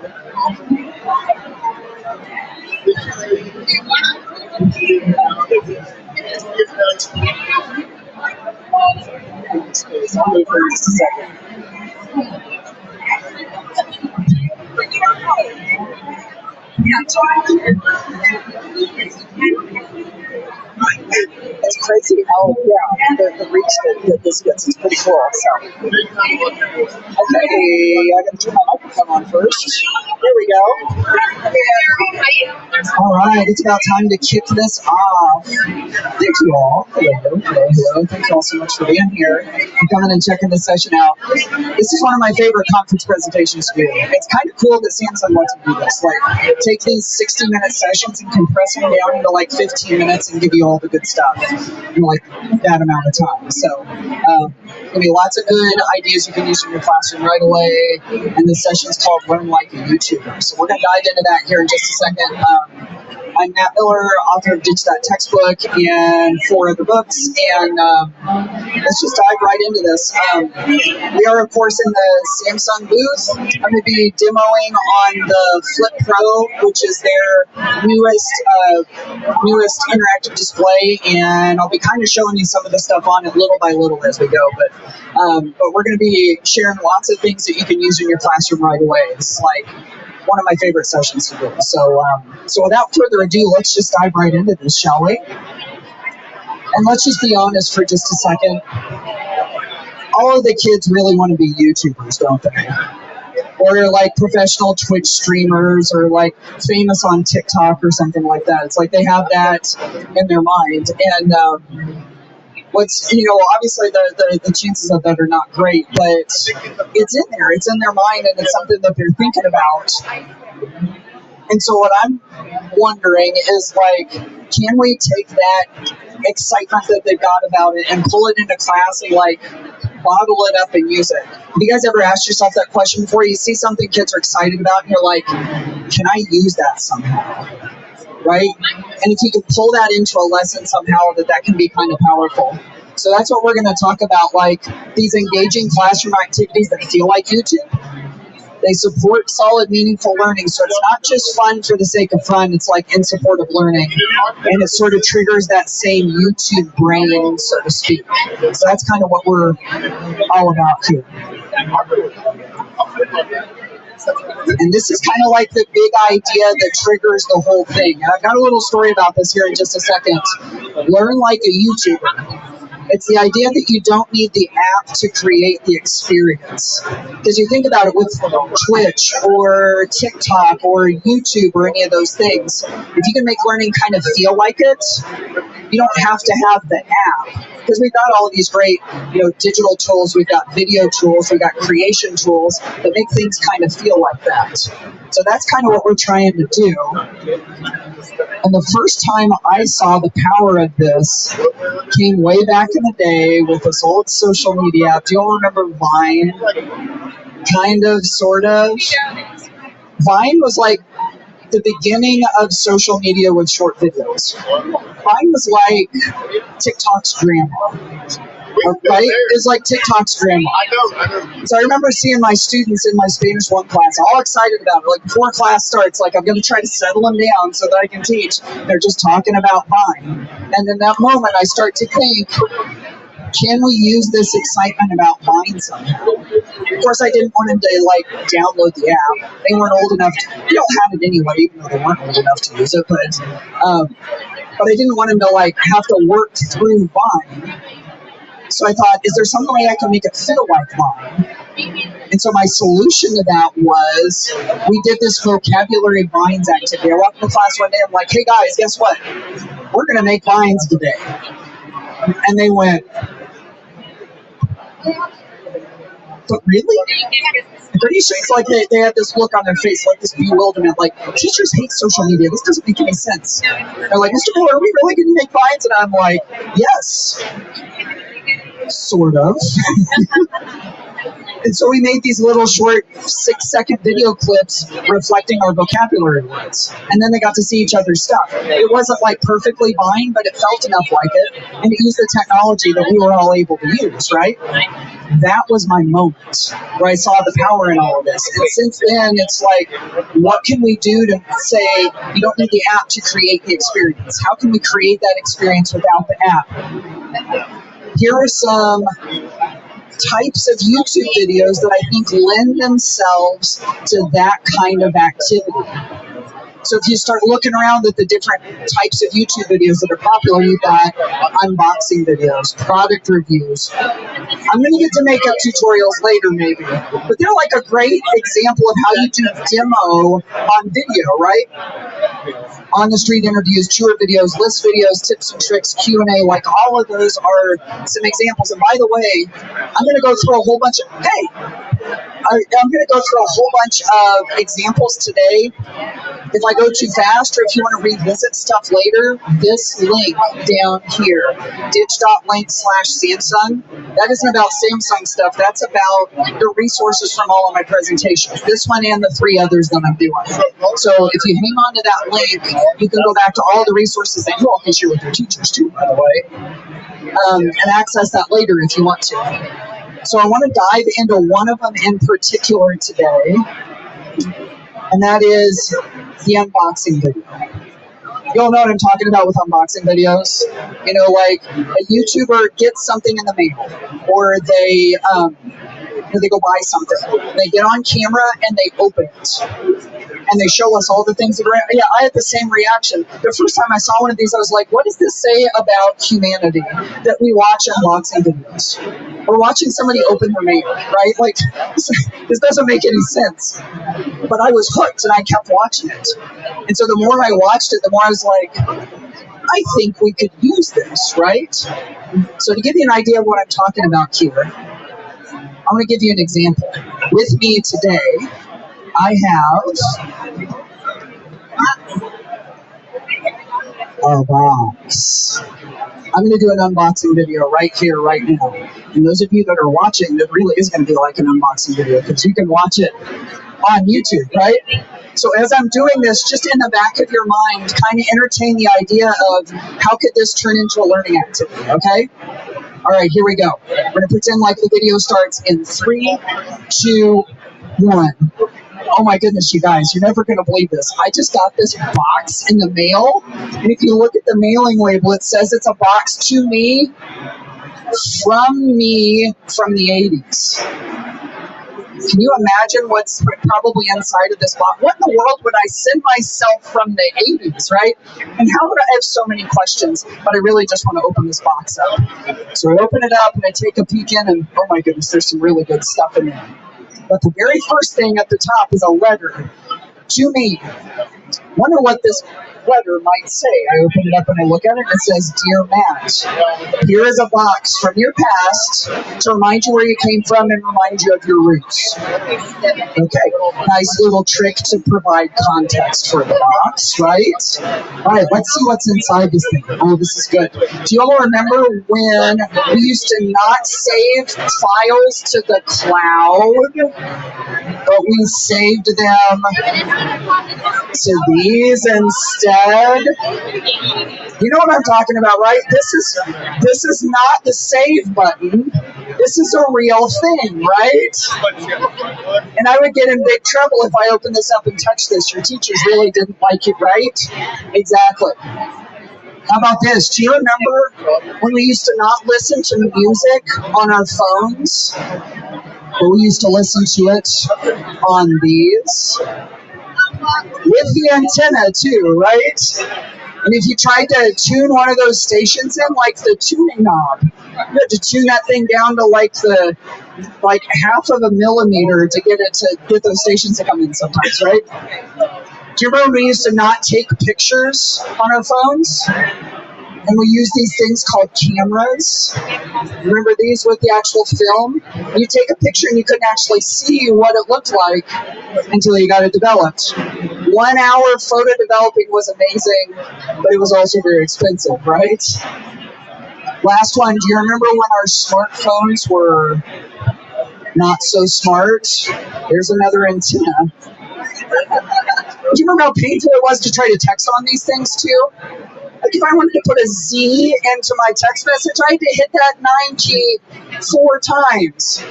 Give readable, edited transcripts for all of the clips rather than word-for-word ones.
I'll move for just a second. It's crazy how, the reach that this gets is pretty cool. So, okay, I got to turn my microphone on first. There we go. All right, it's about time to kick this off. Thank you all. Hello. Thank you all so much for being here and coming and checking this session out. This is one of my favorite conference presentations to do. It's kind of cool that Samsung lets me do this. Like, take these 60-minute sessions and compress them down into like 15 minutes and give you all the good stuff in like that amount of time. So, there'll be lots of good ideas you can use in your classroom right away. And this session is called Learn Like a YouTuber. So we're going to dive into that here in just a second. I'm Matt Miller, author of Ditch That Textbook and 4 other books, and let's just dive right into this. We are, of course, in the Samsung booth. I'm going to be demoing on the Flip Pro, which is their newest interactive display, and I'll be kind of showing you some of the stuff on it little by little as we go. But we're going to be sharing lots of things that you can use in your classroom right away. It's like one of my favorite sessions to do. So without further ado, let's just dive right into this, shall we? And let's just be honest for just a second. All of the kids really want to be YouTubers, don't they? Or like professional Twitch streamers, or like famous on TikTok or something like that. It's like they have that in their mind. And obviously the chances of that are not great, but it's in there. It's in their mind, and it's something that they're thinking about. And so what I'm wondering is, like, can we take that excitement that they've got about it and pull it into class and, like, bottle it up and use it? Have you guys ever asked yourself that question before? You see something kids are excited about, and you're like, can I use that somehow? Right? And if you can pull that into a lesson somehow, that can be kind of powerful. So that's what we're going to talk about, like these engaging classroom activities that feel like YouTube. They support solid, meaningful learning. So it's not just fun for the sake of fun. It's like in support of learning. And it sort of triggers that same YouTube brain, so to speak. So that's kind of what we're all about here. And this is kind of like the big idea that triggers the whole thing. And I've got a little story about this here in just a second. Learn like a YouTuber. It's the idea that you don't need the app to create the experience. Because you think about it with Twitch or TikTok or YouTube or any of those things, if you can make learning kind of feel like it, you don't have to have the app. Because we've got all of these great, digital tools. We've got video tools. We've got creation tools that make things kind of feel like that. So that's kind of what we're trying to do. And the first time I saw the power of this came way back in the day with this old social media app. Do you all remember Vine? Kind of, sort of. Vine was like the beginning of social media with short videos. Vine was like TikTok's grandma. Right? It's like TikTok's grandma. So I remember seeing my students in my Spanish 1 class all excited about it. Like before class starts, like I'm going to try to settle them down so that I can teach. They're just talking about Vine. And in that moment, I start to think, can we use this excitement about Vine somehow? Of course, I didn't want them to download the app. They weren't old enough to. They don't have it anyway, even though they weren't old enough to use it. But I didn't want them to have to work through Vine. So I thought, is there some way I can make it feel like Vine? And so my solution to that was, we did this vocabulary Vines activity. I walked into class one day, I'm like, hey guys, guess what? We're going to make Vines today. And they went, but really? I'm pretty sure it's like they had this look on their face, like this bewilderment, like, teachers hate social media. This doesn't make any sense. They're like, Mr. Miller, are we really going to make Vines? And I'm like, yes. Sort of. And so we made these little short 6-second video clips reflecting our vocabulary words. And then they got to see each other's stuff. It wasn't like perfectly bind, but it felt enough like it. And it used the technology that we were all able to use, right? That was my moment where I saw the power in all of this. And since then, it's like, what can we do to say, you don't need the app to create the experience? How can we create that experience without the app? Here are some types of YouTube videos that I think lend themselves to that kind of activity. So if you start looking around at the different types of YouTube videos that are popular, you've got unboxing videos, product reviews. I'm going to get to makeup tutorials later maybe, but they're like a great example of how you do demo on video, right? On the street interviews, tour videos, list videos, tips and tricks, Q&A, like all of those are some examples. And by the way, I'm going to go through a whole bunch of, I'm going to go through a whole bunch of examples today. If I go too fast, or if you want to revisit stuff later, this link down here, ditch.link/Samsung, that isn't about Samsung stuff. That's about the resources from all of my presentations. This one and the 3 others that I'm doing. So if you hang on to that link, you can go back to all the resources that you all can share with your teachers too, by the way, and access that later if you want to. So I want to dive into one of them in particular today, and that is the unboxing video. You all know what I'm talking about with unboxing videos. You know, like a YouTuber gets something in the mail, or they go buy something. They get on camera and they open it. And they show us all the things that are, yeah, I had the same reaction. The first time I saw one of these, I was like, what does this say about humanity that we watch unboxing videos? We're watching somebody open their mail, right? Like, this doesn't make any sense. But I was hooked and I kept watching it. And so the more I watched it, the more I was like, I think we could use this, right? So to give you an idea of what I'm talking about here, I'm going to give you an example. With me today, I have a box. I'm going to do an unboxing video right here, right now. And those of you that are watching, it really is going to be like an unboxing video because you can watch it on YouTube, right? So as I'm doing this, just in the back of your mind, kind of entertain the idea of how could this turn into a learning activity, okay? All right, here we go. We're going to pretend like the video starts in 3, 2, 1. Oh my goodness, you guys, you're never going to believe this. I just got this box in the mail, and if you look at the mailing label, it says it's a box to me from the 80s. Can you imagine what's probably inside of this box? What in the world would I send myself from the 80s, right? And how would I have so many questions, but I really just want to open this box up. So I open it up and I take a peek in, and oh my goodness, there's some really good stuff in there. But the very first thing at the top is a letter to me. Wonder what this letter might say. I open it up and I look at it and it says, Dear Matt, here is a box from your past to remind you where you came from and remind you of your roots. Okay, nice little trick to provide context for the box, right? All right, let's see what's inside this thing. Oh, this is good. Do you all remember when we used to not save files to the cloud, but we saved them to these instead? You know what I'm talking about, right? This is not the save button. This is a real thing, right? And I would get in big trouble if I opened this up and touched this. Your teachers really didn't like it, right? Exactly. How about this? Do you remember when we used to not listen to music on our phones? But we used to listen to it on these. With the antenna too, right? And if you tried to tune one of those stations in, like the tuning knob, you had to tune that thing down to like half of a millimeter to get it to get those stations to come in sometimes, right? Do you remember we used to not take pictures on our phones? And we use these things called cameras. Remember these with the actual film? You take a picture and you couldn't actually see what it looked like until you got it developed. 1 hour photo developing was amazing, but it was also very expensive, right? Last one, do you remember when our smartphones were Not so smart. There's another antenna. Do you remember how painful it was to try to text on these things too? Like if I wanted to put a Z into my text message, I had to hit that 9 key 4 times.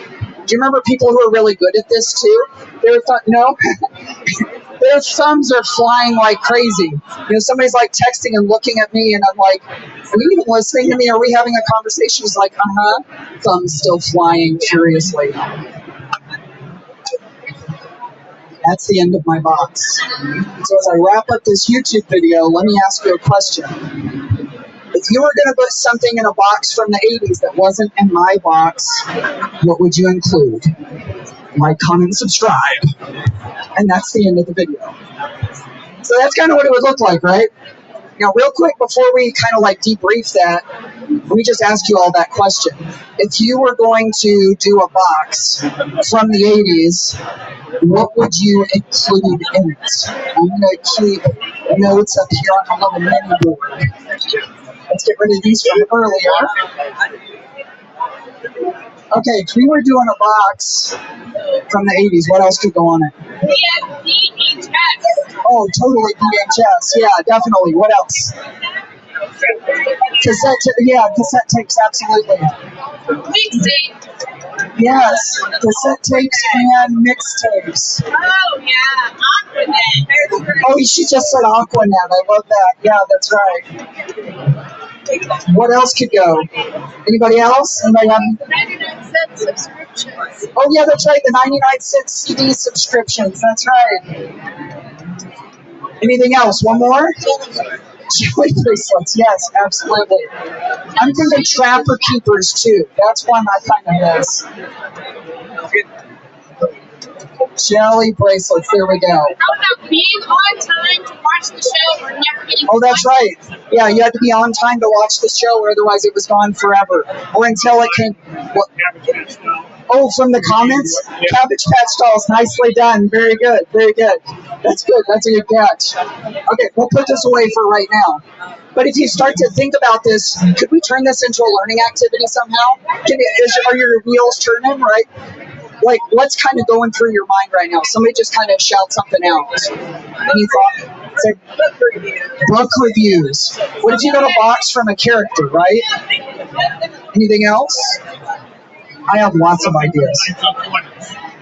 Do you remember people who are really good at this too? No, their thumbs are flying like crazy. Somebody's like texting and looking at me, and I'm like, "Are you even listening to me? Are we having a conversation?" He's like, thumbs still flying furiously. That's the end of my box. So as I wrap up this YouTube video, let me ask you a question. If you were going to put something in a box from the 80s that wasn't in my box, what would you include? Like, comment, subscribe. And that's the end of the video. So that's kind of what it would look like, right? Now, real quick, before we kind of like debrief that, let me just ask you all that question. If you were going to do a box from the 80s, what would you include in it? I'm going to keep notes up here on a little mini board. Let's get rid of these from earlier. Okay, if we were doing a box from the 80s, what else could go on it? VHS. Oh, totally VHS. Yeah, definitely. What else? Cassette tapes, absolutely. Mixtape. Yes, cassette tapes and mixtapes. Oh, yeah, Aquanet. Oh, she just said Aquanet. I love that. Yeah, that's right. What else could go? Anybody else? Anybody have? 99-cent subscriptions. Oh, yeah, that's right. The 99-cent CD subscriptions. That's right. Anything else? One more? Jelly bracelets. Yes, absolutely. I'm thinking Trapper Keepers, too. That's one I kind of miss. Jelly bracelets. There we go. How about being on time to watch the show or never getting? Oh, that's right. Yeah, you had to be on time to watch the show, or otherwise it was gone forever. Or until it came. What? Oh, from the comments? Cabbage Patch Dolls. Nicely done. Very good. Very good. That's good. That's a good catch. Okay, we'll put this away for right now. But if you start to think about this, could we turn this into a learning activity somehow? Are your wheels turning, right? Like, what's kind of going through your mind right now? Somebody just kind of shout something out. Any thought? Say, book reviews. What if you got a box from a character, right? Anything else? I have lots of ideas.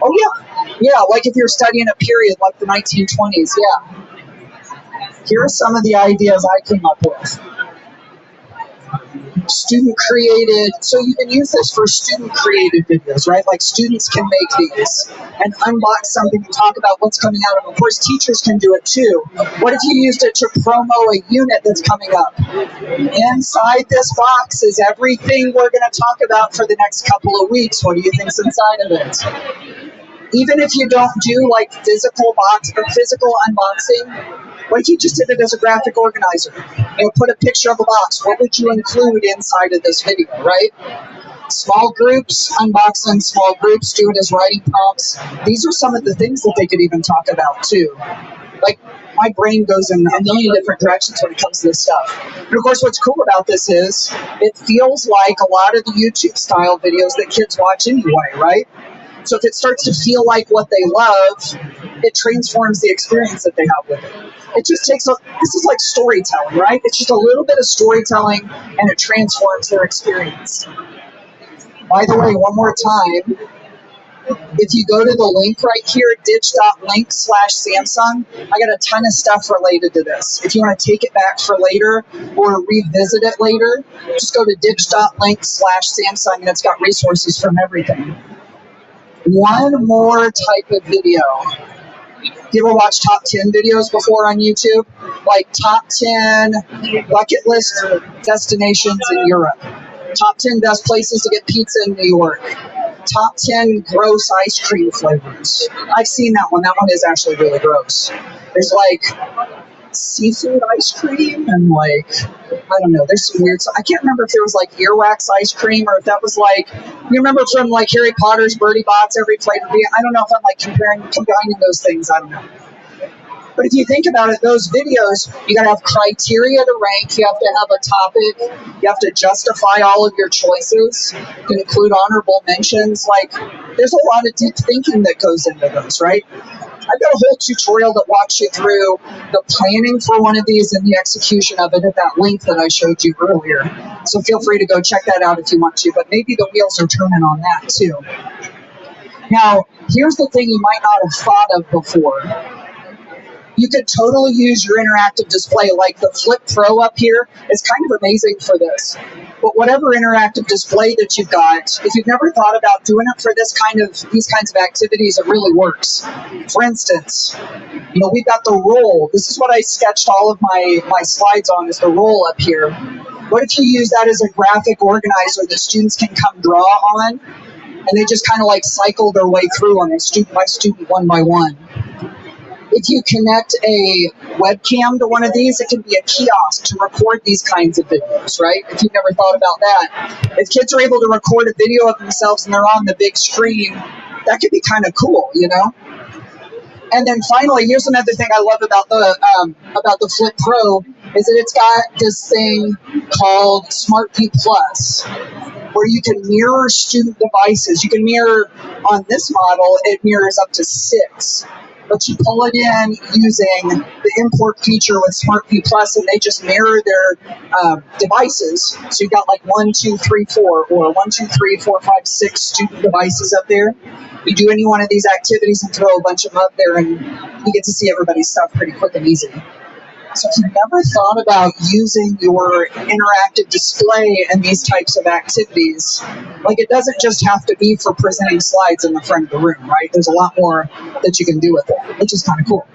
Oh, yeah. Yeah, like if you're studying a period like the 1920s, yeah. Here are some of the ideas I came up with. Student created, so you can use this for student created videos, right? Like students can make these and unbox something and talk about what's coming out of them. Of course, teachers can do it too. What if you used it to promo a unit that's coming up? Inside this box is everything we're going to talk about for the next couple of weeks. What do you think's inside of it? Even if you don't do like physical unboxing, what if you just did it as a graphic organizer? Put a picture of a box. What would you include inside of this video, right? Small groups, unboxing small groups, do it as writing prompts. These are some of the things that they could even talk about too. Like, my brain goes in a million different directions when it comes to this stuff. And of course, what's cool about this is it feels like a lot of the YouTube style videos that kids watch anyway, right? So if it starts to feel like what they love, it transforms the experience that they have with it. It just takes this is like storytelling, right? It's just a little bit of storytelling and it transforms their experience. By the way, one more time, if you go to the link right here, ditch.link/Samsung, I got a ton of stuff related to this. If you want to take it back for later or revisit it later, just go to ditch.link/Samsung and it's got resources from everything. One more type of video. You ever watch top 10 videos before on YouTube? Like top 10 bucket list destinations in Europe. Top 10 best places to get pizza in New York. Top 10 gross ice cream flavors. I've seen that one. That one is actually really gross. There's like seafood ice cream and like, I don't know, there's some weird stuff. I can't remember if there was like earwax ice cream or if that was like, you remember from like Harry Potter's Birdie Bots, every flavor. I don't know if I'm like combining those things. I don't know. But if you think about it, those videos, you got to have criteria to rank. You have to have a topic. You have to justify all of your choices. You can include honorable mentions. Like, there's a lot of deep thinking that goes into those, right? I've got a whole tutorial that walks you through the planning for one of these and the execution of it at that link that I showed you earlier. So feel free to go check that out if you want to, but maybe the wheels are turning on that too. Now, here's the thing you might not have thought of before. You could totally use your interactive display, like the Flip Pro up here is kind of amazing for this. But whatever interactive display that you've got, if you've never thought about doing it for these kinds of activities, it really works. For instance, we've got the roll. This is what I sketched all of my slides on, is the roll up here. What if you use that as a graphic organizer that students can come draw on, and they just kind of like cycle their way through on student by student, one by one? If you connect a webcam to one of these, it can be a kiosk to record these kinds of videos, right? If you've never thought about that. If kids are able to record a video of themselves and they're on the big screen, that could be kind of cool, And then finally, here's another thing I love about the Flip Pro is that it's got this thing called SmartView Plus, where you can mirror student devices. You can mirror, on this model, it mirrors up to 6. But you pull it in using the import feature with SmartView Plus, and they just mirror their devices. So you've got like 1, 2, 3, 4, or 1, 2, 3, 4, 5, 6 student devices up there. You do any one of these activities and throw a bunch of them up there, and you get to see everybody's stuff pretty quick and easy. So if you've never thought about using your interactive display in these types of activities, like, it doesn't just have to be for presenting slides in the front of the room, right? There's a lot more that you can do with it, which is kind of cool.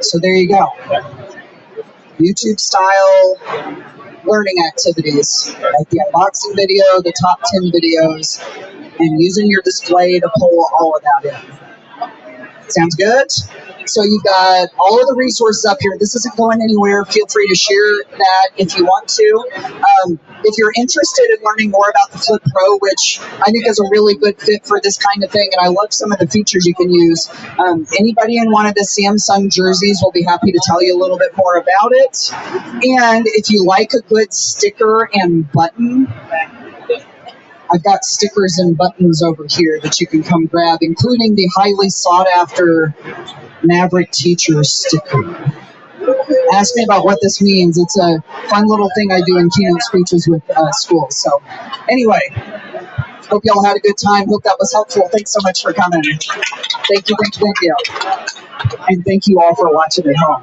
So there you go. YouTube style learning activities, like the unboxing video, the top 10 videos, and using your display to pull all of that in. Sounds good? So you've got all of the resources up here. This isn't going anywhere. Feel free to share that if you want to. If you're interested in learning more about the Flip Pro, which I think is a really good fit for this kind of thing, and I love some of the features you can use, anybody in one of the Samsung jerseys will be happy to tell you a little bit more about it. And if you like a good sticker and button, I've got stickers and buttons over here that you can come grab, including the highly sought-after Maverick Teacher sticker. Ask me about what this means. It's a fun little thing I do in keynote speeches with schools. So anyway, hope y'all had a good time. Hope that was helpful. Thanks so much for coming. Thank you. And thank you all for watching at home.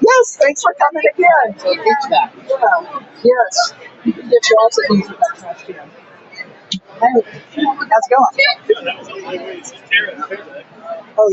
Yes, thanks for coming again. So it's that. Yeah. Yes. You can get your also use that trash can. Hey, how's it going?